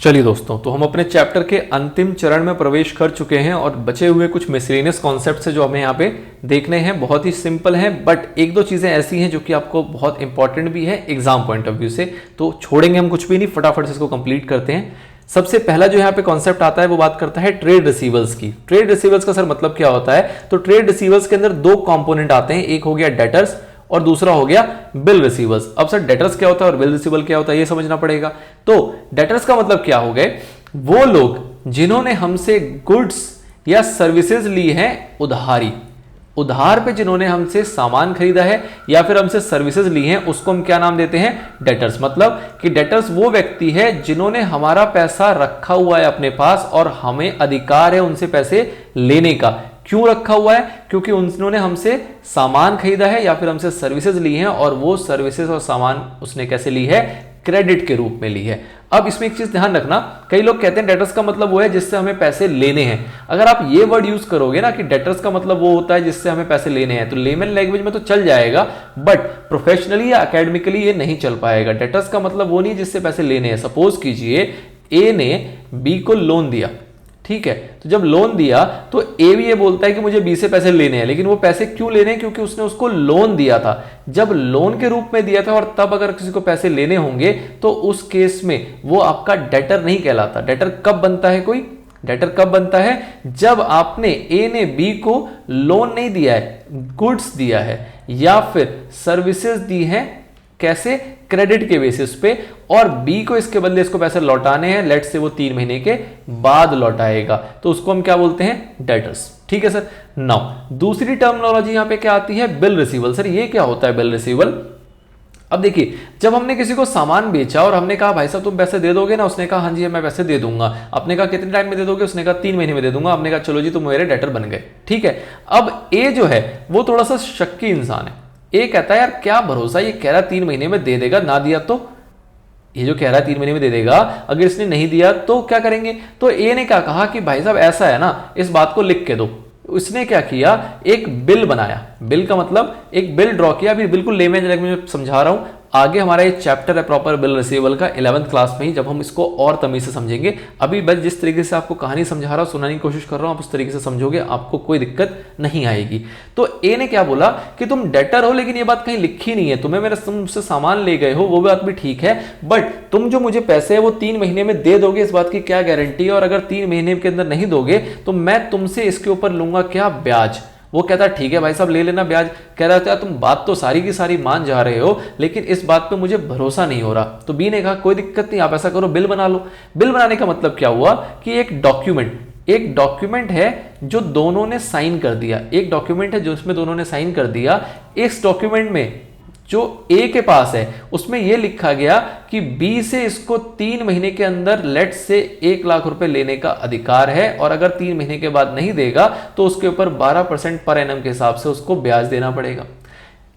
चलिए दोस्तों, तो हम अपने चैप्टर के अंतिम चरण में प्रवेश कर चुके हैं और बचे हुए कुछ मिसलेनियस कॉन्सेप्ट्स हैं जो हमें यहाँ पे देखने हैं। बहुत ही सिंपल हैं, बट एक दो चीजें ऐसी हैं जो कि आपको बहुत इंपॉर्टेंट भी है एग्जाम पॉइंट ऑफ व्यू से, तो छोड़ेंगे हम कुछ भी नहीं, फटाफट से इसको कंप्लीट करते हैं। सबसे पहला जो यहाँ पे कॉन्सेप्ट आता है वो बात करता है ट्रेड रिसीवर्स की। ट्रेड रिसीवर्स का सर मतलब क्या होता है? तो ट्रेड रिसीवर्स के अंदर दो कंपोनेंट आते हैं, एक हो गया डेटर्स और दूसरा हो गया बिल रिसीवर्स। अब सर डेटर्स क्या होता है और बिल रिसीवल क्या होता है ये समझना पड़ेगा। तो डेटर्स का मतलब क्या हो गए? वो लोग जिन्होंने हमसे गुड्स या सर्विसेज ली हैं उधारी, उधार पे जिन्होंने हमसे सामान खरीदा है या फिर हमसे सर्विसेज ली हैं, उसको हम क्या नाम देते हैं? डेटर्स। मतलब कि डेटर्स वो व्यक्ति है जिन्होंने हमारा पैसा रखा हुआ है अपने पास और हमें अधिकार है उनसे पैसे लेने का। क्यों रखा हुआ है? क्योंकि उन्होंने हमसे सामान खरीदा है या फिर हमसे सर्विसेज ली हैं और वो सर्विसेज और सामान उसने कैसे ली है? क्रेडिट के रूप में ली है। अब इसमें एक चीज ध्यान रखना, कई लोग कहते हैं डेटर्स का मतलब वो है जिससे हमें पैसे लेने हैं। अगर आप ये वर्ड यूज करोगे ना कि डेटर्स का मतलब वो होता है जिससे हमें पैसे लेने हैं, तो लेमन लैंग्वेज में तो चल जाएगा, बट प्रोफेशनली या एकेडमिकली ये नहीं चल पाएगा। डेटर्स का मतलब वो नहीं जिससे पैसे लेने हैं। सपोज कीजिए ए ने बी को लोन दिया, ठीक है, तो जब लोन दिया तो ए भी ये बोलता है कि मुझे बी से पैसे लेने हैं, लेकिन वो पैसे क्यों लेने हैं? क्योंकि उसने उसको लोन दिया था। जब लोन के रूप में दिया था और तब अगर किसी को पैसे लेने होंगे तो उस केस में वो आपका डेटर नहीं कहलाता। डेटर कब बनता है कोई? डेटर कब बनता है? जब आपने ए ने बी को लोन नहीं दिया है, गुड्स दिया है या फिर सर्विसेज दी है, कैसे? क्रेडिट के बेसिस पे, और बी को इसके बदले इसको पैसे लौटाने हैं, लेट से वो 3 महीने के बाद लौटाएगा, तो उसको हम क्या बोलते हैं? डेटर्स। ठीक है सर। नाउ दूसरी टर्मिनोलॉजी यहां पे क्या आती है? बिल रिसीवल। सर ये क्या होता है बिल रिसीवल? अब देखिए, जब हमने किसी को सामान बेचा और हमने कहा भाई साहब तुम पैसे दे दोगे ना, उसने कहा हाँ जी मैं पैसे दे दूंगा। आपने कहा कितने टाइम में दे दोगे? उसने कहा 3 महीने में दे दूंगा। आपने कहा चलो जी तुम मेरे डेटर बन गए। ठीक है। अब ए जो है वो थोड़ा सा शक्की इंसान है। ए कहता है यार क्या भरोसा, ये कह रहा 3 महीने में दे देगा, ना दिया तो? ये जो कह रहा है 3 महीने में दे देगा, अगर इसने नहीं दिया तो क्या करेंगे? तो ए ने क्या कहा कि भाई साहब ऐसा है ना, इस बात को लिख के दो। उसने क्या किया? एक बिल बनाया। बिल का मतलब एक बिल ड्रॉ किया। अभी बिल्कुल लेमन लैंग्वेज में समझा रहा हूं, आगे हमारा ये चैप्टर है प्रॉपर बिल रिसीवल का 11th क्लास में ही, जब हम इसको और तमीज से समझेंगे। अभी बस जिस तरीके से आपको कहानी समझा रहा हूं, सुनाने की कोशिश कर रहा हूं, आप उस तरीके से समझोगे, आपको कोई दिक्कत नहीं आएगी। तो ए ने क्या बोला कि तुम डेटर हो लेकिन ये बात कहीं लिखी नहीं है, तुमसे सामान ले गए हो, वो बात भी ठीक है, बट तुम जो मुझे पैसे है वो 3 महीने में दे दोगे, इस बात की क्या गारंटी है? और अगर 3 महीने के अंदर नहीं दोगे तो मैं तुमसे इसके ऊपर लूंगा क्या? ब्याज। वो कहता ठीक है भाई साहब ले लेना ब्याज। कह रहा था तुम बात तो सारी की सारी मान जा रहे हो, लेकिन इस बात पे मुझे भरोसा नहीं हो रहा। तो बी ने कहा कोई दिक्कत नहीं, आप ऐसा करो बिल बना लो। बिल बनाने का मतलब क्या हुआ कि एक डॉक्यूमेंट है जो दोनों ने साइन कर दिया। एक डॉक्यूमेंट है जो इसमें दोनों ने साइन कर दिया। इस डॉक्यूमेंट में जो ए के पास है उसमें यह लिखा गया कि बी से इसको 3 महीने के अंदर लेट से 1 लाख रुपए लेने का अधिकार है, और अगर 3 महीने के बाद नहीं देगा तो उसके ऊपर 12% पर एनम के हिसाब से उसको ब्याज देना पड़ेगा।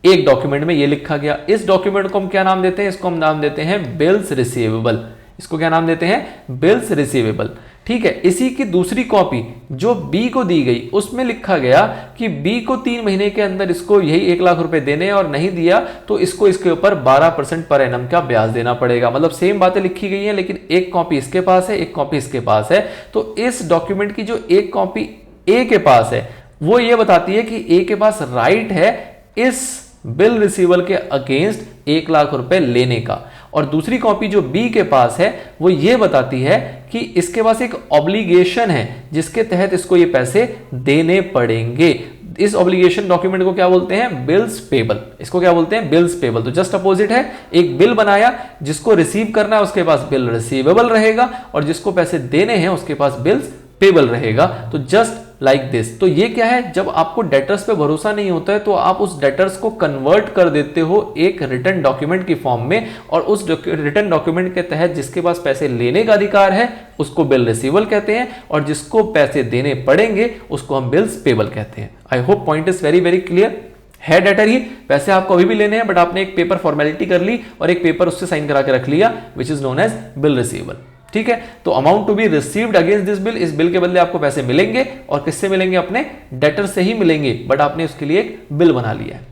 एक डॉक्यूमेंट में यह लिखा गया। इस डॉक्यूमेंट को हम क्या नाम देते हैं? इसको हम नाम देते हैं बिल्स रिसीवेबल। इसको क्या नाम देते हैं? Bills receivable. ठीक है। इसी की दूसरी कॉपी जो बी को दी गई उसमें लिखा गया कि बी को 3 महीने के अंदर इसको यही 1 लाख रुपए देने, और नहीं दिया तो इसको इसके ऊपर 12% पर एनम का ब्याज देना पड़ेगा। मतलब सेम बातें लिखी गई हैं, लेकिन एक कॉपी इसके पास है, एक कॉपी इसके पास है। तो इस डॉक्यूमेंट की जो एक कॉपी ए के पास है वो ये बताती है कि ए के पास राइट है इस बिल रिसीवल के अगेंस्ट 1 लाख रुपए लेने का, और दूसरी कॉपी जो बी के पास है वो ये बताती है कि इसके पास एक ऑब्लिगेशन है जिसके तहत इसको ये पैसे देने पड़ेंगे। इस ऑब्लिगेशन डॉक्यूमेंट को क्या बोलते हैं? Bills payable. इसको क्या बोलते हैं? Bills payable. तो जस्ट अपोजिट है, एक बिल बनाया, जिसको रिसीव करना है उसके पास बिल रिसीवेबल रहेगा, और जिसको पैसे देने हैं उसके पास बिल्स पेबल रहेगा। तो जस्ट लाइक दिस। तो ये क्या है? जब आपको डेटर्स पे भरोसा नहीं होता है तो आप उस डेटर्स को कन्वर्ट कर देते हो एक रिटन डॉक्यूमेंट की फॉर्म में, और उस रिटन डॉक्यूमेंट के तहत जिसके पास पैसे लेने का अधिकार है उसको बिल रिसीवल कहते हैं, और जिसको पैसे देने पड़ेंगे उसको हम बिल्स पेबल कहते हैं। I hope point is very very clear. है डेटर ही, पैसे आपको अभी भी लेने हैं, बट आपने एक पेपर फॉर्मेलिटी कर ली और एक पेपर उससे साइन करा के रख लिया, which is known as bill receivable. ठीक है। तो amount to be received against this bill, इस बिल के बदले आपको पैसे मिलेंगे, और किससे मिलेंगे? अपने डेटर से ही मिलेंगे, बट आपने उसके लिए एक बिल बना लिया है।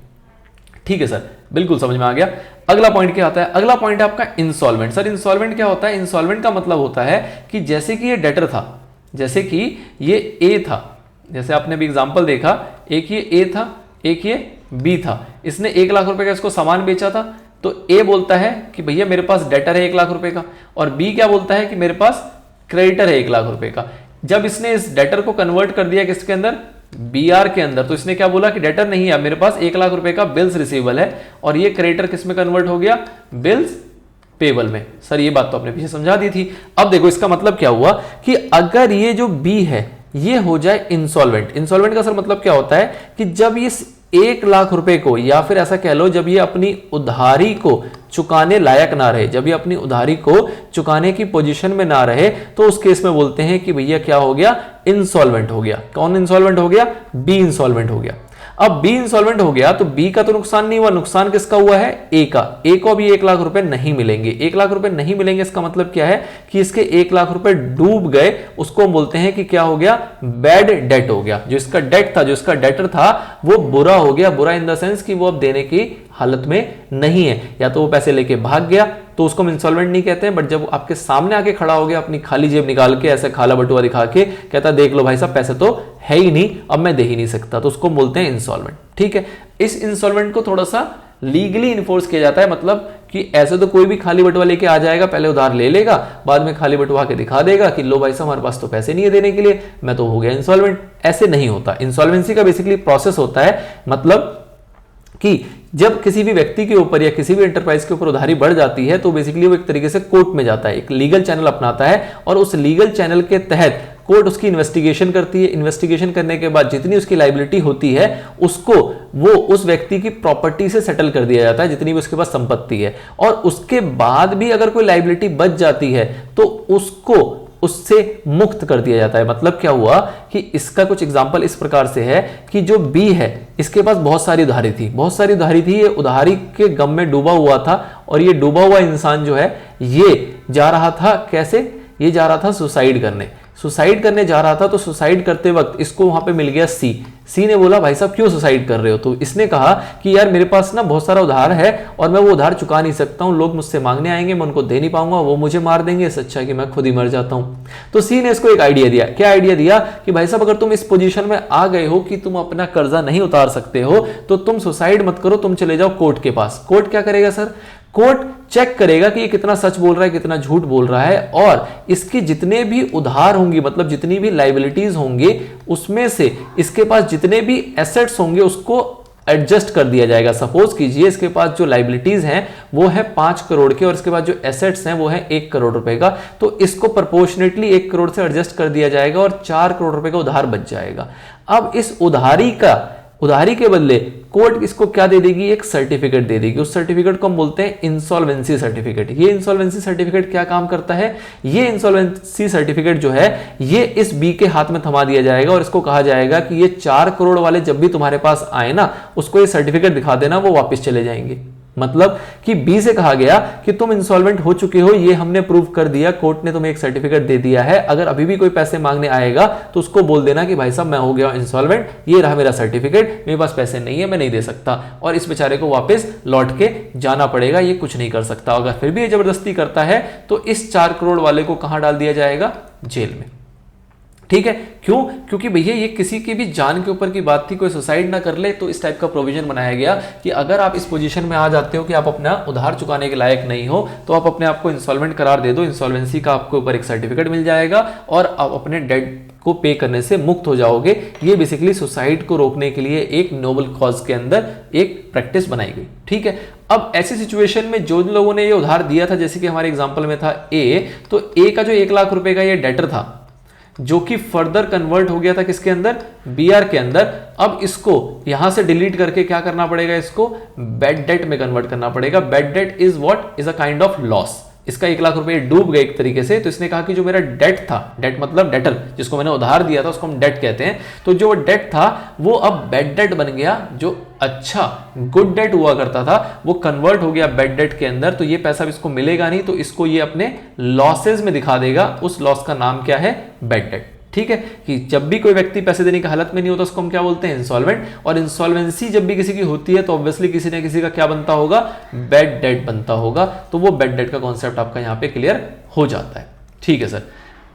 ठीक है सर, बिल्कुल समझ में आ गया। अगला पॉइंट क्या आता है? अगला पॉइंट है आपका इंसॉल्वेंट। सर इंसॉल्वेंट क्या होता है? इंसॉल्वेंट का मतलब होता है कि जैसे कि ये डेटर था, जैसे कि ये ए था, जैसे आपने अभी एग्जांपल देखा, एक ये ए था, एक ये बी था, इसने 1 लाख रुपए का इसको सामान बेचा था, तो ए बोलता है कि भैया मेरे पास डेटर है 1 लाख रुपए का, और बी क्या बोलता है कि मेरे पास क्रेडिटर है 1 लाख रुपए का। जब इसने इस डेटर को कन्वर्ट कर दिया किसके अंदर? बीआर के अंदर, तो इसने क्या बोला कि डेटर नहीं है, मेरे पास 1 लाख रुपए का बिल्स रिसीवेबल है, और ये क्रेडिटर किस में कन्वर्ट हो गया? बिल्स पेबल में। सर ये बात तो आपने पीछे समझा दी थी। अब देखो इसका मतलब क्या हुआ कि अगर ये जो बी है ये हो जाए इंसॉल्वेंट। इंसॉल्वेंट का सर मतलब क्या होता है कि जब ये 1 लाख रुपए को, या फिर ऐसा कह लो जब ये अपनी उधारी को चुकाने लायक ना रहे, जब ये अपनी उधारी को चुकाने की पोजीशन में ना रहे, तो उस केस में बोलते हैं कि भैया क्या हो गया? इंसॉल्वेंट हो गया। कौन इंसॉल्वेंट हो गया? बी इंसॉल्वेंट हो गया। अब बी इंसॉल्वेंट हो गया तो बी का तो नुकसान नहीं हुआ, नुकसान किसका हुआ है? ए का। ए को भी 1 लाख रुपए नहीं मिलेंगे। 1 लाख रुपए नहीं मिलेंगे, इसका मतलब क्या है कि इसके 1 लाख रुपए डूब गए। उसको हम बोलते हैं कि क्या हो गया? बैड डेट हो गया। जो इसका डेट था, जो इसका डेटर था, वो बुरा हो गया। बुरा इन द सेंस कि वो अब देने की हालत में नहीं है, या तो वो पैसे लेके भाग गया, तो उसको हम इंसॉल्वेंट नहीं कहते हैं। बट जब वो आपके सामने आके खड़ा हो गया, अपनी खाली जेब निकाल के ऐसे खाला बटुआ दिखा के कहता देख लो भाई साहब पैसे तो है ही नहीं, अब मैं दे ही नहीं सकता, तो उसको बोलते हैं इंसॉल्वेंट। ठीक है, इस इंसॉल्वेंट को थोड़ा सा लीगली इन्फोर्स किया जाता है, मतलब कि ऐसे तो कोई भी खाली बटुआ लेके आ जाएगा, पहले उधार ले लेगा, बाद में खाली बटुआ के दिखा देगा कि लो भाई साहब हमारे पास तो पैसे नहीं है देने के लिए, मैं तो हो गया इंसॉल्वेंट। ऐसे नहीं होता। इंसॉल्वेंसी का बेसिकली प्रोसेस होता है, मतलब कि जब किसी भी व्यक्ति के ऊपर या किसी भी एंटरप्राइज के ऊपर उधारी बढ़ जाती है, तो बेसिकली वो एक तरीके से कोर्ट में जाता है, एक लीगल चैनल अपनाता है, और उस लीगल चैनल के तहत कोर्ट उसकी इन्वेस्टिगेशन करती है। इन्वेस्टिगेशन करने के बाद जितनी उसकी लायबिलिटी होती है, उसको वो उस व्यक्ति की प्रॉपर्टी से सेटल कर दिया जाता है, जितनी भी उसके पास संपत्ति है। और उसके बाद भी अगर कोई लायबिलिटी बच जाती है, तो उसको उससे मुक्त कर दिया जाता है। मतलब क्या हुआ कि इसका कुछ एग्जांपल इस प्रकार से है कि जो बी है, इसके पास बहुत सारी उधारी थी, बहुत सारी उधारी थी, ये उधारी के गम में डूबा हुआ था, और ये डूबा हुआ इंसान जो है ये जा रहा था, कैसे? ये जा रहा था सुसाइड करने। सुसाइड करने जा रहा था, तो सुसाइड करते वक्त इसको वहां पे मिल गया सी। सी ने बोला भाई साहब क्यों सुसाइड कर रहे हो? तो इसने कहा कि यार मेरे पास ना बहुत सारा उधार है, और मैं वो उधार चुका नहीं सकता हूं, लोग मुझसे मांगने आएंगे, मैं उनको दे नहीं पाऊंगा, वो मुझे मार देंगे, इससे अच्छा है कि मैं खुद ही मर जाता हूं। तो सी ने इसको एक आइडिया दिया। क्या आइडिया दिया? कि भाई साहब अगर तुम इस पोजीशन में आ गए हो कि तुम अपना कर्जा नहीं उतार सकते हो, तो तुम सुसाइड मत करो, तुम चले जाओ कोर्ट के पास। कोर्ट क्या करेगा सर? कोर्ट चेक करेगा कि ये कितना सच बोल रहा है, कितना झूठ बोल रहा है, और इसके जितने भी उधार होंगे, मतलब जितनी भी लायबिलिटीज होंगे, उसमें से इसके पास जितने भी एसेट्स होंगे उसको एडजस्ट कर दिया जाएगा। सपोज कीजिए इसके पास जो लायबिलिटीज हैं वो है 5 करोड़ के, और इसके पास जो एसेट्स हैं वो है 1 करोड़ रुपए का, तो इसको प्रोपोर्शनेटली 1 करोड़ से एडजस्ट कर दिया जाएगा, और 4 करोड़ रुपए का उधार बच जाएगा। अब इस उधारी के बदले कोर्ट इसको क्या दे देगी? एक सर्टिफिकेट दे देगी। उस सर्टिफिकेट को हम बोलते हैं इंसॉल्वेंसी सर्टिफिकेट। ये इंसॉल्वेंसी सर्टिफिकेट क्या काम करता है? ये इंसॉल्वेंसी सर्टिफिकेट जो है ये इस बी के हाथ में थमा दिया जाएगा, और इसको कहा जाएगा कि ये 4 करोड़ वाले जब भी तुम्हारे पास आए ना, उसको ये सर्टिफिकेट दिखा देना, वो वापस चले जाएंगे। मतलब कि बी से कहा गया कि तुम इंसॉल्वेंट हो चुके हो, ये हमने प्रूव कर दिया, कोर्ट ने तुम्हें एक सर्टिफिकेट दे दिया है, अगर अभी भी कोई पैसे मांगने आएगा तो उसको बोल देना कि भाई साहब मैं हो गया इंसॉल्वेंट, ये रहा मेरा सर्टिफिकेट, मेरे पास पैसे नहीं है, मैं नहीं दे सकता, और इस बेचारे को वापस लौट के जाना पड़ेगा, ये कुछ नहीं कर सकता। अगर फिर भी ये जबरदस्ती करता है तो इस 4 करोड़ वाले को कहां डाल दिया जाएगा? जेल में। ठीक है, क्यों? क्योंकि भैया ये किसी की भी जान के ऊपर की बात थी, कोई सुसाइड ना कर ले, तो इस टाइप का प्रोविजन बनाया गया कि अगर आप इस पोजीशन में आ जाते हो कि आप अपना उधार चुकाने के लायक नहीं हो, तो आप अपने आप को इंसॉल्वेंट करार दे दो, इंसॉल्वेंसी का आपके ऊपर एक सर्टिफिकेट मिल जाएगा, और आप अपने डेट को पे करने से मुक्त हो जाओगे। ये बेसिकली सुसाइड को रोकने के लिए एक नोबल कॉज के अंदर एक प्रैक्टिस बनाई गई। ठीक है, अब ऐसी सिचुएशन में जो लोगों ने ये उधार दिया था, जैसे कि हमारे एग्जांपल में था ए, तो ए का जो 1 लाख रुपए का ये डेटर था, जो कि फर्दर कन्वर्ट हो गया था किसके अंदर? बीआर के अंदर। अब इसको यहां से डिलीट करके क्या करना पड़ेगा? इसको बैड डेट में कन्वर्ट करना पड़ेगा। Bad debt is what? Is a kind of loss. इसका 1 लाख रुपए डूब गए एक तरीके से, तो इसने कहा कि जो मेरा डेट था, डेट मतलब डेटर, जिसको मैंने उधार दिया था उसको हम डेट कहते हैं, तो जो डेट था वो अब बैड डेट बन गया, जो अच्छा गुड डेट हुआ करता था वो कन्वर्ट हो गया बैड डेट के अंदर। तो ये पैसा इसको मिलेगा नहीं, तो इसको ये अपने लॉसेज में दिखा देगा। उस लॉस का नाम क्या है? Bad debt. ठीक है, कि जब भी कोई व्यक्ति पैसे देने की हालत में नहीं होता उसको हम क्या बोलते हैं, इंसॉल्वेंट। और इंसॉल्वेंसी जब भी किसी की होती है तो ऑब्वियसली किसी ना किसी का क्या बनता होगा, बैड डेट बनता होगा। तो वो बैड डेट का कॉन्सेप्ट आपका यहाँ पे क्लियर हो जाता है। ठीक है सर,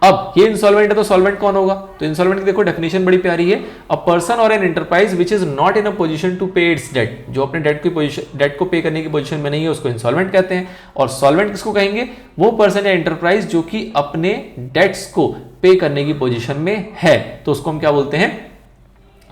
अब ये इंसॉल्वेंट है तो सॉल्वेंट कौन होगा, तो इंसॉल्वेंट की देखो डेफिनेशन बड़ी प्यारी है, अ पर्सन और an enterprise which is not in a position to pay its debt, जो अपने डेट को पे करने की पोजीशन में नहीं है उसको इंसॉल्वेंट कहते हैं। और सॉल्वेंट किसको कहेंगे, वो पर्सन या एंटरप्राइज जो कि अपने डेट्स को पे करने की पोजीशन में है, तो उसको हम क्या बोलते हैं,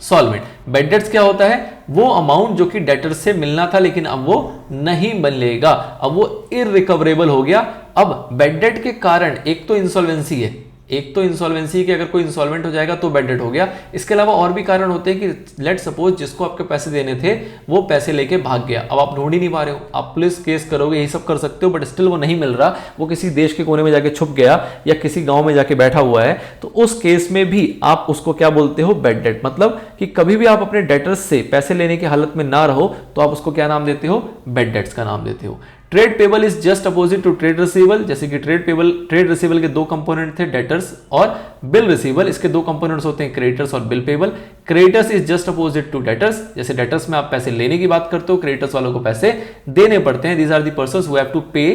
सॉल्वेंट। बैड डेट्स क्या होता है, वो अमाउंट जो कि डेटर से मिलना था लेकिन अब वो नहीं मिलेगा, अब वो इररिकवरेबल हो गया। अब बैड डेट के कारण एक तो इंसॉल्वेंसी है, एक तो इंसॉल्वेंसी कि अगर कोई इंसॉल्वेंट हो जाएगा तो बैड डेट हो गया। इसके अलावा और भी कारण होते हैं कि लेट सपोज जिसको आपके पैसे देने थे वो पैसे लेके भाग गया, अब आप ढूंढ ही नहीं पा रहे हो, आप पुलिस केस करोगे, यही सब कर सकते हो, बट स्टिल वो नहीं मिल रहा, वो किसी देश के कोने में जाके छुप गया या किसी गांव में जाके बैठा हुआ है, तो उस केस में भी आप उसको क्या बोलते हो, बैड डेट। मतलब कि कभी भी आप अपने डेटर्स से पैसे लेने की हालत में ना रहो तो आप उसको क्या नाम देते हो, बैड डेट्स का नाम देते हो। Trade payable is just opposite to trade receivable, जैसे कि ट्रेड रिसीवल के दो कंपोनेंट थे, डेटर्स और बिल रिसीवल, इसके दो कंपोनेंट्स होते हैं, क्रेडिटर्स और bill payable. Creditors is just opposite to debtors, जैसे डेटर्स में आप पैसे लेने की बात करते हो, क्रेडिटर्स वालों को पैसे देने पड़ते हैं। These are the persons who have to pay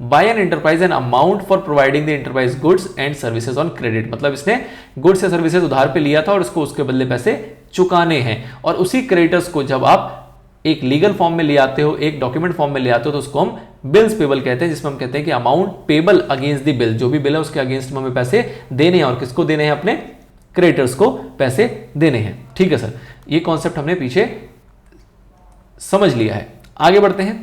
by an enterprise an amount for providing the enterprise goods and services on credit, मतलब इसने गुड्स या सर्विसेज उधार पे लिया था और इसको उसके बदले पैसे चुकाने हैं। और उसी क्रेडिटर्स को जब आप एक लीगल फॉर्म में ले आते हो, एक डॉक्यूमेंट फॉर्म में ले आते हो, तो उसको हम बिल्स पेबल कहते हैं, जिसमें हम कहते हैं कि amount payable against the bill, जो भी बिल है उसके अगेंस्ट में हमें पैसे देने हैं। और किसको देने हैं, अपने क्रेडिटर्स को पैसे देने हैं। ठीक है सर, ये कॉन्सेप्ट हमने पीछे समझ लिया है। आगे बढ़ते हैं,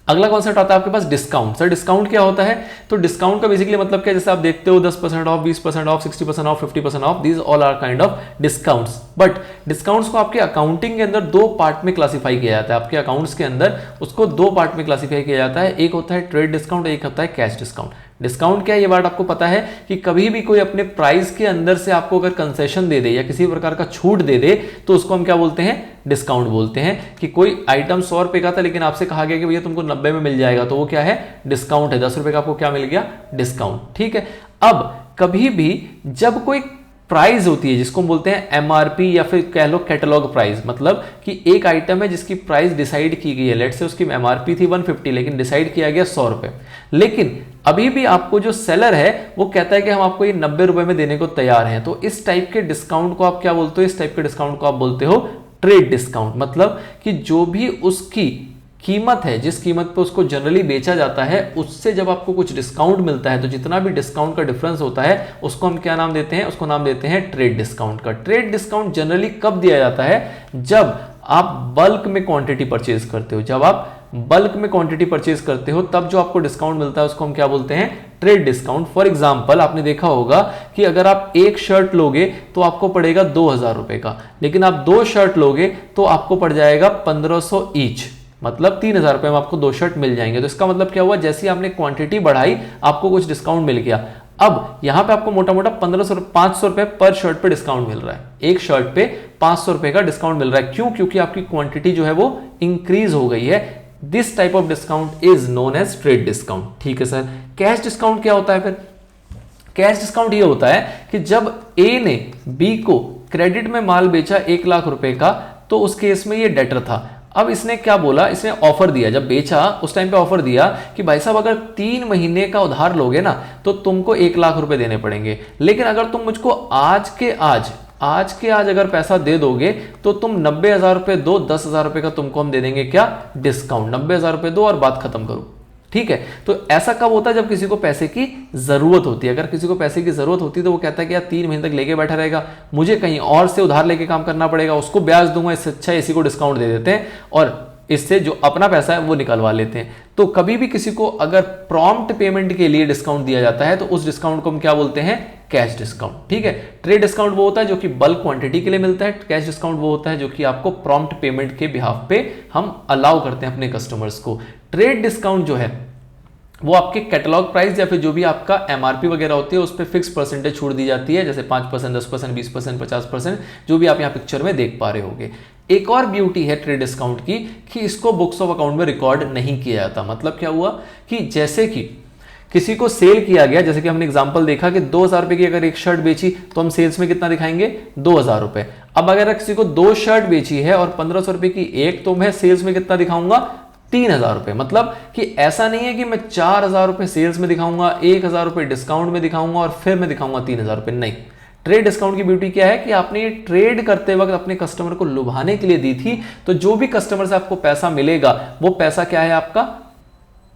अगला कॉन्सेप्ट आता है आपके पास डिस्काउंट। सर डिस्काउंट क्या होता है, तो डिस्काउंट का बेसिकली मतलब क्या है, जैसे आप देखते हो 10% off, 20% off, 60% off, 50% off, these all are kind of discounts. But discounts को आपके अकाउंटिंग के अंदर दो पार्ट में क्लासिफाई किया जाता है, आपके अकाउंट्स के अंदर उसको दो पार्ट में क्लासिफाई किया जाता है, एक होता है ट्रेड डिस्काउंट, एक होता है कैश डिस्काउंट। डिस्काउंट क्या है, ये बात आपको पता है कि कभी भी कोई अपने प्राइस के अंदर से आपको अगर कंसेशन दे दे या किसी प्रकार का छूट दे दे तो उसको हम क्या बोलते हैं, डिस्काउंट बोलते हैं। कि कोई आइटम 100 रुपए का था लेकिन आपसे कहा गया कि भैया तुमको 90 में मिल जाएगा, तो वो क्या है, डिस्काउंट है, 10 रुपए का आपको क्या मिल गया, डिस्काउंट। ठीक है, अब कभी भी जब कोई प्राइस होती है जिसको हम बोलते हैं एमआरपी या फिर कह लो कैटलॉग प्राइस, मतलब कि एक आइटम है जिसकी प्राइस डिसाइड की गई है, लेट से उसकी एमआरपी थी 150 लेकिन डिसाइड किया गया 100 रुपए, लेकिन अभी भी आपको जो सेलर है वो कहता है कि हम आपको ये 90 रुपए में देने को तैयार हैं, तो इस टाइप के डिस्काउंट को आप क्या बोलते हो, इस टाइप के डिस्काउंट को आप बोलते हो ट्रेड डिस्काउंट। मतलब कि जो भी उसकी कीमत है, जिस कीमत पे उसको जनरली बेचा जाता है, उससे जब आपको कुछ डिस्काउंट मिलता है तो जितना भी डिस्काउंट का डिफरेंस होता है उसको हम क्या नाम देते हैं, उसको नाम देते हैं ट्रेड डिस्काउंट का। ट्रेड डिस्काउंट जनरली कब दिया जाता है, जब आप बल्क में क्वांटिटी परचेज करते हो, जब आप बल्क में क्वांटिटी परचेज करते हो तब जो आपको डिस्काउंट मिलता है उसको हम क्या बोलते हैं, ट्रेड डिस्काउंट। फॉर एग्जांपल आपने देखा होगा कि अगर आप एक शर्ट लोगे तो आपको पड़ेगा 2000 रुपए का, लेकिन आप दो शर्ट लोगे तो आपको पड़ जाएगा 1500 ईच, मतलब 3000 रुपए में आपको दो शर्ट मिल जाएंगे। तो इसका मतलब क्या हुआ, जैसे आपने क्वांटिटी बढ़ाई आपको कुछ डिस्काउंट मिल गया। अब यहां पे आपको मोटा मोटा 500 रुपए पर शर्ट पे डिस्काउंट मिल रहा है, एक शर्ट पे 500 रुपए का डिस्काउंट मिल रहा है। क्यों, क्योंकि आपकी क्वांटिटी जो है वो इंक्रीज हो गई है। This type of discount is known as trade discount. ठीक है सर, कैश डिस्काउंट क्या होता है फिर, कैश डिस्काउंट ये होता है कि जब ए ने बी को क्रेडिट में माल बेचा 1 लाख रुपए का, तो उस केस में ये डेटर था। अब इसने क्या बोला, इसने ऑफर दिया, जब बेचा उस टाइम पे ऑफर दिया कि भाई साहब अगर 3 महीने का उधार लोगे ना तो तुमको 1 लाख रुपए देने पड़ेंगे, लेकिन अगर तुम मुझको आज के आज अगर पैसा दे दोगे तो तुम 90,000 रुपए दो, 10,000 रुपए का तुमको हम दे देंगे क्या, डिस्काउंट। 90,000 रुपए दो और बात खत्म करो। ठीक है, तो ऐसा कब होता है, जब किसी को पैसे की जरूरत होती है। अगर किसी को पैसे की जरूरत होती है तो वो कहता है कि यार 3 महीने तक लेके बैठा रहेगा, मुझे कहीं और से उधार लेके काम करना पड़ेगा, उसको ब्याज दूंगा, इससे अच्छा इसी को डिस्काउंट दे देते हैं और इससे जो अपना पैसा है वो निकलवा लेते हैं। तो कभी भी किसी को अगर प्रॉम्प्ट पेमेंट के लिए डिस्काउंट दिया जाता है तो उस डिस्काउंट को हम क्या बोलते हैं, कैश डिस्काउंट। ठीक है, ट्रेड डिस्काउंट वो होता है जो कि बल्क क्वांटिटी के लिए मिलता है, कैश डिस्काउंट वो होता है जो कि आपको प्रॉम्प्ट पेमेंट के बिहाफ पे हम अलाउ करते हैं अपने कस्टमर्स को। ट्रेड डिस्काउंट जो है वो आपके कैटलॉग प्राइस या फिर जो भी आपका एमआरपी वगैरह होती है उस पर फिक्स परसेंटेज छूट दी जाती है, जैसे 5%, 10%, 20%, 50%, जो भी आप यहाँ पिक्चर में देख पा रहे होंगे। एक और ब्यूटी है ट्रेड डिस्काउंट की कि इसको बुक्स ऑफ अकाउंट में रिकॉर्ड नहीं किया जाता। मतलब क्या हुआ कि जैसे कि किसी को सेल किया गया, जैसे कि हमने एग्जांपल देखा कि 2000 रुपए की अगर एक शर्ट बेची तो हम सेल्स में कितना दिखाएंगे, 2000 रुपए। अब अगर किसी को 2 शर्ट बेची है और 1500 रुपए की एक, तो मैं सेल्स में कितना दिखाऊंगा, 3000 रुपए। मतलब कि ऐसा नहीं है कि मैं 4000 रुपए सेल्स में दिखाऊंगा, 1000 रुपए डिस्काउंट में दिखाऊंगा और फिर मैं दिखाऊंगा 3000 रुपए, नहीं। ट्रेड डिस्काउंट की ब्यूटी क्या है कि आपने ये ट्रेड करते वक्त अपने कस्टमर को लुभाने के लिए दी थी, तो जो भी कस्टमर से आपको पैसा मिलेगा वो पैसा क्या है आपका,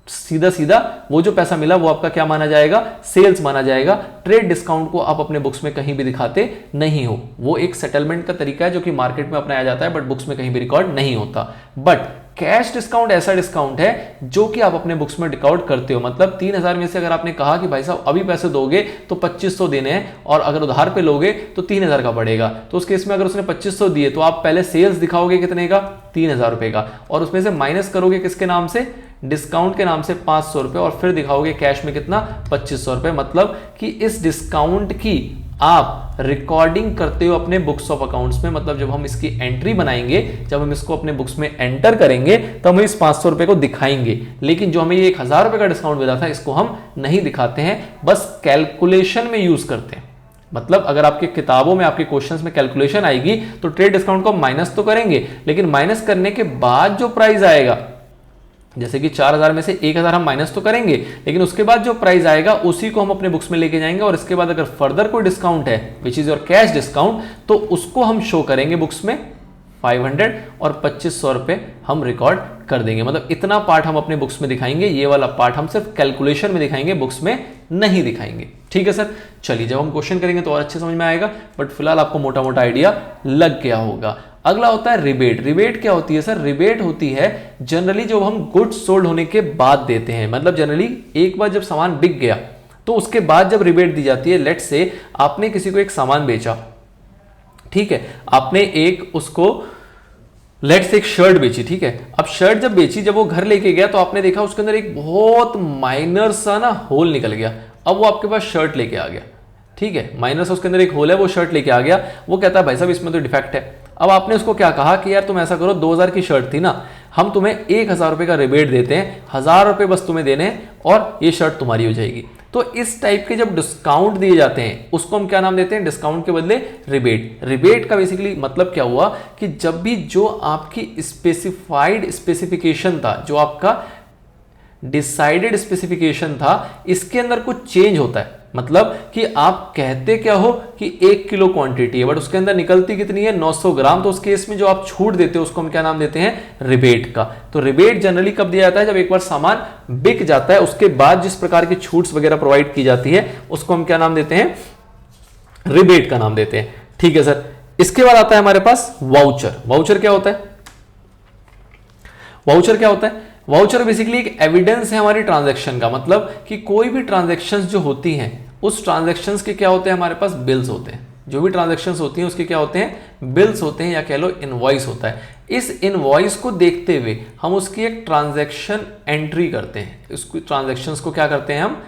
सीधा सीधा वो जो पैसा मिला वो आपका क्या माना जाएगा, सेल्स माना जाएगा। ट्रेड डिस्काउंट को आप अपने बुक्स में कहीं भी दिखाते नहीं हो, वो एक सेटलमेंट का तरीका है जो कि मार्केट में अपनाया जाता है, बट बुक्स में कहीं भी रिकॉर्ड नहीं होता। बट कैश डिस्काउंट ऐसा डिस्काउंट है जो कि आप अपने बुक्स में रिकॉर्ड करते हो। मतलब 3000 में से अगर आपने कहा कि भाई साहब अभी पैसे दोगे तो 2500 देने हैं और अगर उधार पे लोगे तो 3000 का पड़ेगा, तो उस केस में अगर उसने 2500 दिए तो आप पहले सेल्स दिखाओगे कितने का, 3000 रुपए का, और उसमें से माइनस करोगे किसके नाम से, डिस्काउंट के नाम से 500 रुपए, और फिर दिखाओगे कैश में कितना, 2500 रुपए। मतलब कि इस डिस्काउंट की आप रिकॉर्डिंग करते हो अपने बुक्स ऑफ अकाउंट्स में। मतलब जब हम इसकी एंट्री बनाएंगे, जब हम इसको अपने बुक्स में एंटर करेंगे तो हम इस 500 रुपए को दिखाएंगे, लेकिन जो हमें ये 1000 रुपए का डिस्काउंट मिला था इसको हम नहीं दिखाते हैं, बस कैलकुलेशन में यूज करते हैं। मतलब अगर आपके किताबों में आपके क्वेश्चंस में कैलकुलेशन आएगी तो ट्रेड डिस्काउंट को माइनस तो करेंगे, लेकिन माइनस करने के बाद जो प्राइस आएगा, जैसे कि 4000 में से 1000 हम माइनस तो करेंगे, लेकिन उसके बाद जो प्राइस आएगा उसी को हम अपने बुक्स में लेके जाएंगे, और इसके बाद अगर फर्दर कोई डिस्काउंट है which is your cash discount, तो उसको हम शो करेंगे बुक्स में 500 और 2500 रुपए हम रिकॉर्ड कर देंगे। मतलब इतना पार्ट हम अपने बुक्स में दिखाएंगे, ये वाला पार्ट हम सिर्फ कैलकुलेशन में दिखाएंगे, बुक्स में नहीं दिखाएंगे। ठीक है सर, चलिए जब हम क्वेश्चन करेंगे तो और अच्छे समझ में आएगा, बट फिलहाल आपको मोटा मोटा आइडिया लग गया होगा। अगला होता है रिबेट। रिबेट क्या होती है सर, रिबेट होती है जनरली जो हम गुड्स सोल्ड होने के बाद देते हैं। मतलब जनरली एक बार जब सामान बिक गया तो उसके बाद जब रिबेट दी जाती है, लेट्स से आपने किसी को एक सामान बेचा, ठीक है, आपने एक उसको लेट्स एक शर्ट बेची, ठीक है। अब शर्ट जब बेची, जब वो घर लेके गया तो आपने देखा उसके अंदर एक बहुत माइनर सा ना होल निकल गया। अब वो आपके पास शर्ट लेके आ गया, ठीक है, माइनर सा उसके अंदर एक होल है, वो शर्ट लेके आ गया। वो कहता है भाई साहब इसमें तो डिफेक्ट है। अब आपने उसको क्या कहा कि यार तुम ऐसा करो, 2000 की शर्ट थी ना, हम तुम्हें 1000 रुपए का रिबेट देते हैं, 1000 रुपए बस तुम्हें देने हैं और ये शर्ट तुम्हारी हो जाएगी। तो इस टाइप के जब डिस्काउंट दिए जाते हैं उसको हम क्या नाम देते हैं, डिस्काउंट के बदले रिबेट। रिबेट का बेसिकली मतलब क्या हुआ कि जब भी जो आपकी स्पेसिफाइड स्पेसिफिकेशन था, जो आपका डिसाइडेड स्पेसिफिकेशन था, इसके अंदर कुछ चेंज होता है। मतलब कि आप कहते क्या हो कि 1 किलो क्वांटिटी है, बट उसके अंदर निकलती कितनी है, 900 ग्राम। तो उस केस में जो आप छूट देते हो उसको हम क्या नाम देते हैं, रिबेट का। तो रिबेट जनरली कब दिया जाता है, जब एक बार सामान बिक जाता है, उसके बाद जिस प्रकार की छूट्स वगैरह प्रोवाइड की जाती है उसको हम क्या नाम देते हैं, रिबेट का नाम देते हैं। ठीक है सर, इसके बाद आता है हमारे पास वाउचर। वाउचर क्या होता है, वाउचर क्या होता है, वाउचर बेसिकली एक एविडेंस है हमारी ट्रांजैक्शन का। मतलब कि कोई भी ट्रांजैक्शंस जो होती हैं उस ट्रांजैक्शंस के क्या होते हैं, हमारे पास बिल्स होते हैं। जो भी ट्रांजैक्शंस होती हैं उसके क्या होते हैं, बिल्स होते हैं, या कह लो इनवॉइस होता है। इस इनवॉइस को देखते हुए हम उसकी एक ट्रांजैक्शन एंट्री करते हैं। इसको ट्रांजैक्शंस को क्या करते हैं, हम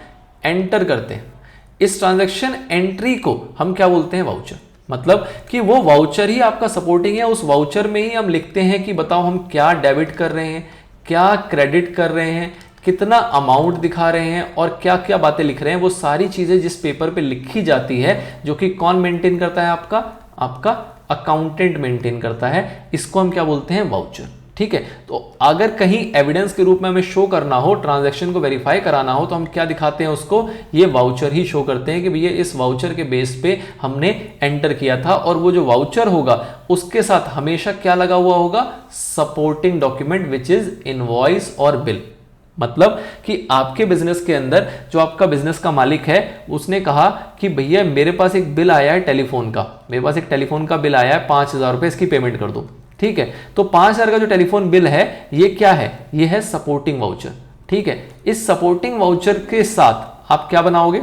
एंटर करते हैं। इस ट्रांजैक्शन एंट्री को हम क्या बोलते हैं, वाउचर। मतलब कि वो वाउचर ही आपका सपोर्टिंग है, उस वाउचर में ही हम लिखते हैं कि बताओ हम क्या डेबिट कर रहे हैं, क्या क्रेडिट कर रहे हैं, कितना अमाउंट दिखा रहे हैं और क्या क्या बातें लिख रहे हैं। वो सारी चीजें जिस पेपर पे लिखी जाती है, जो कि कौन मेंटेन करता है, आपका अकाउंटेंट मेंटेन करता है, इसको हम क्या बोलते हैं, वाउचर। ठीक है, तो अगर कहीं एविडेंस के रूप में हमें शो करना हो, ट्रांजैक्शन को वेरीफाई कराना हो, तो हम क्या दिखाते हैं उसको, ये वाउचर ही शो करते हैं कि भैया इस वाउचर के बेस पे हमने एंटर किया था। और वो जो वाउचर होगा उसके साथ हमेशा क्या लगा हुआ होगा, supporting document which is invoice और बिल। मतलब कि आपके बिजनेस के अंदर जो आपका बिजनेस का मालिक है उसने कहा कि भैया मेरे पास एक बिल आया है टेलीफोन का, मेरे पास एक टेलीफोन का बिल आया है 5000 रुपए, इसकी पेमेंट कर दो। ठीक है, तो 5000 का जो टेलीफोन बिल है ये क्या है, ये है सपोर्टिंग वाउचर। ठीक है, इस सपोर्टिंग वाउचर के साथ आप क्या बनाओगे,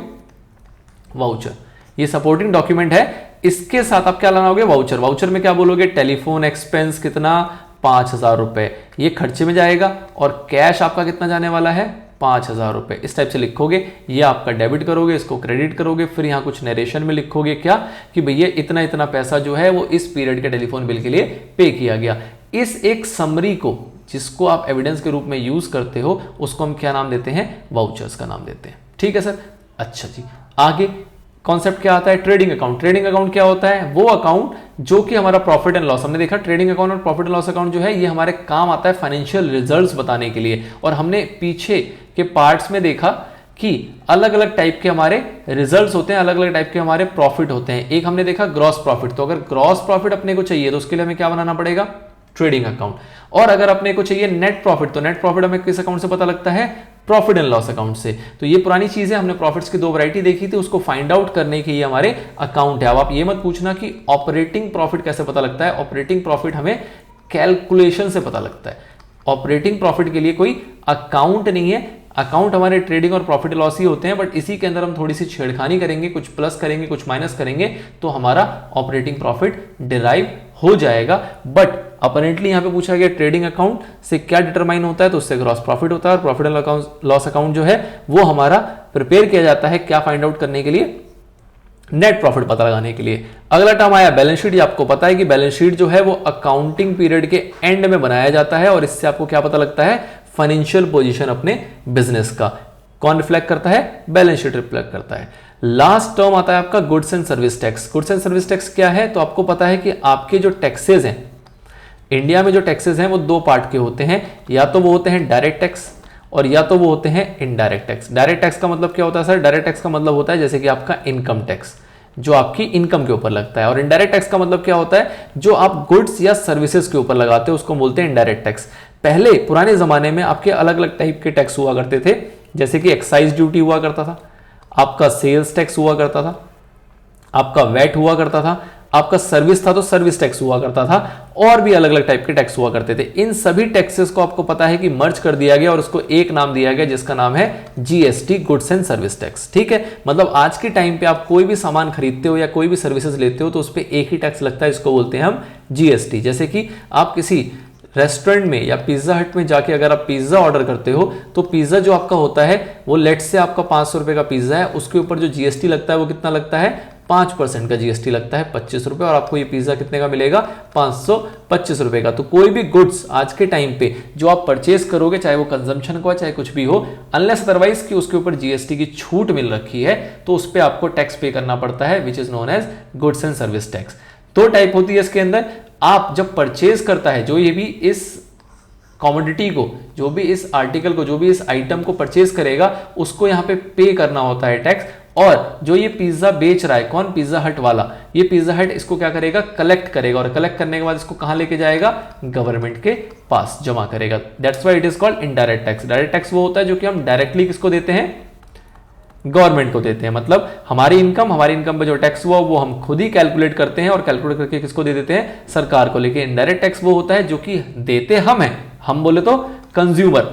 वाउचर। ये सपोर्टिंग डॉक्यूमेंट है, इसके साथ आप क्या बनाओगे, वाउचर। वाउचर में क्या बोलोगे, टेलीफोन एक्सपेंस कितना, 5000 रुपए, ये खर्चे में जाएगा, और कैश आपका कितना जाने वाला है, 5000 रुपए। इस टाइप से लिखोगे, ये आपका डेबिट करोगे, इसको क्रेडिट करोगे, फिर यहाँ कुछ नरेशन में लिखोगे क्या कि भैया इतना इतना पैसा जो है वो इस पीरियड के टेलीफोन बिल के लिए पे किया गया। इस एक समरी को जिसको आप एविडेंस के रूप में यूज करते हो उसको हम क्या नाम देते हैं, वाउचर्स का नाम देते हैं। ठीक है सर। अच्छा जी, आगे कॉन्सेप्ट क्या आता है? Trading account. ट्रेडिंग अकाउंट क्या होता है? वो अकाउंट जो कि हमारा प्रॉफिट एंड लॉस, हमने देखा ट्रेडिंग अकाउंट और प्रॉफिट एंड लॉस अकाउंट जो है ये हमारे काम आता है फाइनेंशियल रिजल्ट्स बताने के लिए। और हमने पीछे के पार्ट्स में देखा कि अलग अलग टाइप के हमारे रिजल्ट्स होते हैं, अलग अलग टाइप के हमारे प्रॉफिट होते हैं। एक हमने देखा ग्रॉस प्रॉफिट, तो अगर ग्रॉस प्रॉफिट अपने को चाहिए तो उसके लिए हमें क्या बनाना पड़ेगा? Trading account. और अगर अपने को चाहिए नेट प्रॉफिट, तो नेट प्रॉफिट हमें किस अकाउंट से पता लगता है? प्रॉफिट एंड लॉस अकाउंट से। तो ये पुरानी चीजें, हमने प्रॉफिट्स की दो वैरायटी देखी थी, उसको फाइंड आउट करने के ये हमारे अकाउंट है। अब आप ये मत पूछना कि ऑपरेटिंग प्रॉफिट कैसे पता लगता है। ऑपरेटिंग प्रॉफिट हमें कैलकुलेशन से पता लगता है। ऑपरेटिंग प्रॉफिट के लिए कोई अकाउंट नहीं है। अकाउंट हमारे ट्रेडिंग और प्रॉफिट लॉस ही होते हैं, बट इसी के अंदर हम थोड़ी सी छेड़खानी करेंगे, कुछ प्लस करेंगे, कुछ माइनस करेंगे, तो हमारा ऑपरेटिंग प्रॉफिट डिराइव हो जाएगा। बट अपरेंटली यहां पे पूछा गया ट्रेडिंग अकाउंट से क्या डिटरमाइन होता है, तो उससे ग्रॉस प्रॉफिट होता है। और प्रॉफिट एंड लॉस अकाउंट जो है वो हमारा प्रिपेयर किया जाता है क्या फाइंड आउट करने के लिए? नेट प्रॉफिट पता लगाने के लिए। अगला टर्म आया बैलेंस शीट। आपको पता है कि बैलेंस शीट जो है वो अकाउंटिंग पीरियड के एंड में बनाया जाता है और इससे आपको क्या पता लगता है? फाइनेंशियल पोजीशन अपने बिजनेस का। कौन रिफ्लेक्ट करता है? बैलेंस शीट रिफ्लेक्ट करता है। लास्ट टर्म आता है आपका goods and service tax. Goods and service tax क्या है? तो आपको पता है कि आपके जो टैक्सेस हैं इंडिया में, जो टैक्सेस हैं वो दो पार्ट के होते हैं। या तो वो होते हैं डायरेक्ट टैक्स और या तो वो होते हैं इनडायरेक्ट टैक्स। डायरेक्ट टैक्स का मतलब क्या होता है सर? डायरेक्ट टैक्स का मतलब होता है जैसे कि आपका इनकम टैक्स, जो आपकी इनकम के ऊपर लगता है। और इनडायरेक्ट टैक्स का मतलब क्या होता है? जो आप गुड्स या सर्विसेज के ऊपर लगाते हो उसको बोलते हैं इनडायरेक्ट टैक्स। पहले पुराने जमाने में आपके अलग अलग टाइप के टैक्स हुआ करते थे, जैसे कि एक्साइज ड्यूटी हुआ करता था, आपका सेल्स टैक्स हुआ करता था, आपका वैट हुआ करता था, आपका सर्विस था तो सर्विस टैक्स हुआ करता था, और भी अलग अलग टाइप के टैक्स हुआ करते थे। इन सभी टैक्सेस को आपको पता है कि मर्ज कर दिया गया और उसको एक नाम दिया गया जिसका नाम है GST, goods and service tax. ठीक है, मतलब आज के टाइम पे आप कोई भी सामान खरीदते हो या कोई भी सर्विसेज लेते हो तो उस पर एक ही टैक्स लगता है, इसको बोलते हैं हम जीएसटी। जैसे कि आप किसी रेस्टोरेंट में या पिज्जा हट में जाके अगर आप पिज्जा ऑर्डर करते हो तो पिज्जा जो आपका होता है वो लेट से आपका 500 रुपए का पिज्जा है, उसके ऊपर जो जीएसटी लगता है वो कितना लगता है? 5% का जीएसटी लगता है 25 रुपए, और आपको ये पिज्जा कितने का मिलेगा? 525 रुपए का। तो कोई भी गुड्स आज के टाइम पे जो आप परचेज करोगे, चाहे वो कंजम्पशन का चाहे कुछ भी हो, अनलेस अदरवाइज कि उसके ऊपर जीएसटी की छूट मिल रखी है, तो उस पर आपको टैक्स पे करना पड़ता है, which is known as goods and service tax. दो टाइप होती है इसके अंदर। आप जब परचेज करता है, जो ये भी इस कॉमोडिटी को, जो भी इस आर्टिकल को, जो भी इस आइटम को परचेज करेगा, उसको यहाँ पे करना होता है टैक्स। और जो ये पिज्जा बेच रहा है, कौन? पिज्जा हट वाला, ये पिज्जा हट इसको क्या करेगा? कलेक्ट करेगा, और कलेक्ट करने के बाद इसको कहां लेके जाएगा? गवर्नमेंट के पास जमा करेगा। That's why it is called indirect tax. Direct tax वो होता है जो कि हम डायरेक्टली किसको देते हैं? गवर्नमेंट को देते हैं। मतलब हमारी इनकम पे जो टैक्स हुआ वो हम खुद ही कैलकुलेट करते हैं और कैलकुलेट करके किसको दे देते हैं? सरकार को। लेकिन इनडायरेक्ट टैक्स वो होता है जो कि देते हम हैं, हम बोले तो कंज्यूमर,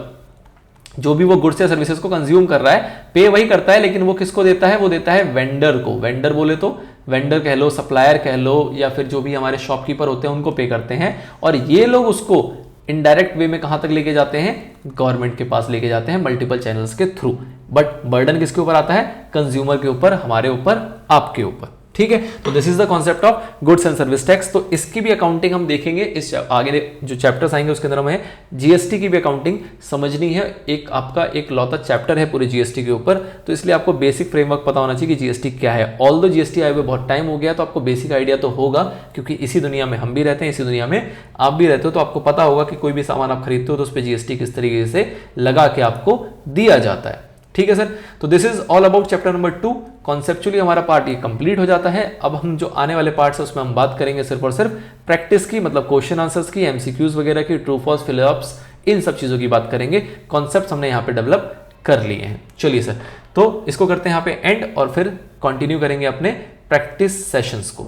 जो भी वो गुड्स या सर्विसेज को कंज्यूम कर रहा है, पे वही करता है, लेकिन वो किसको देता है? वो देता है वेंडर को। वेंडर बोले तो वेंडर कह लो, सप्लायर कह लो, या फिर जो भी हमारे शॉपकीपर होते हैं उनको पे करते हैं, और ये लोग उसको इनडायरेक्ट वे में कहां तक लेके जाते हैं? गवर्नमेंट के पास लेके जाते हैं, मल्टीपल चैनल्स के थ्रू। बट बर्डन किसके ऊपर आता है? कंज्यूमर के ऊपर, हमारे ऊपर, आपके ऊपर। ठीक है, तो this is the concept of goods and service tax. तो इसकी भी अकाउंटिंग हम देखेंगे, इस आगे जो चैप्टर्स आएंगे उसके अंदर हमें जीएसटी की भी अकाउंटिंग समझनी है। एक आपका एक लौता चैप्टर है पूरे जीएसटी के ऊपर, तो इसलिए आपको बेसिक फ्रेमवर्क पता होना चाहिए कि जीएसटी क्या है। ऑल्दो जीएसटी आए हुए बहुत टाइम हो गया, तो आपको बेसिक आइडिया तो होगा, क्योंकि इसी दुनिया में हम भी रहते हैं, इसी दुनिया में आप भी रहते हो, तो आपको पता होगा कि कोई भी सामान आप खरीदते हो तो उस पर जीएसटी किस तरीके से लगा के आपको दिया जाता है। ठीक है सर, तो this is all about chapter number 2। Conceptually हमारा पार्ट ये कंप्लीट हो जाता है। अब हम जो आने वाले पार्ट्स है उसमें हम बात करेंगे सिर्फ और सिर्फ प्रैक्टिस की, मतलब क्वेश्चन आंसर्स की, एमसीक्यूज वगैरह की, ट्रू फॉल्स, फिलअप्स, इन सब चीजों की बात करेंगे। कॉन्सेप्ट्स हमने यहाँ पे डेवलप कर लिए हैं। चलिए सर, तो इसको करते हैं यहाँ पे एंड, और फिर कंटिन्यू करेंगे अपने प्रैक्टिस सेशंस को।